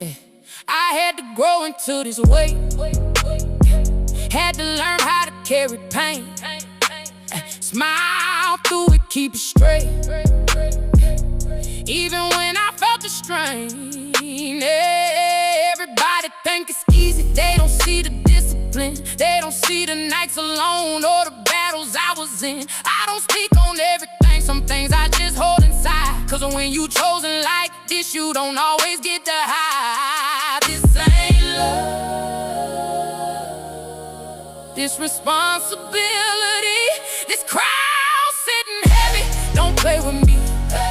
I had to grow into this weight. Had to learn how to carry pain. Smile through it, keep it straight. Even when I felt the strain. Everybody think it's easy, they don't see the discipline. They don't see the nights alone or the battles I was in. I don't speak on everything, some things I just hold inside. Cause when you chosen like this, you don't always get the high. This ain't love, this responsibility, this crowd sitting heavy. Don't play with me.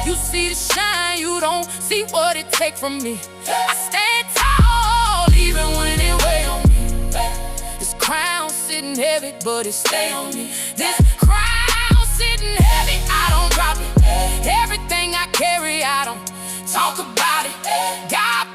You see the shine, you don't see what it take from me. I stand tall even when it weigh on me. This crown sitting heavy, but it stay on me. This crown sitting heavy, I don't drop it. Everything I carry, I don't talk about it. God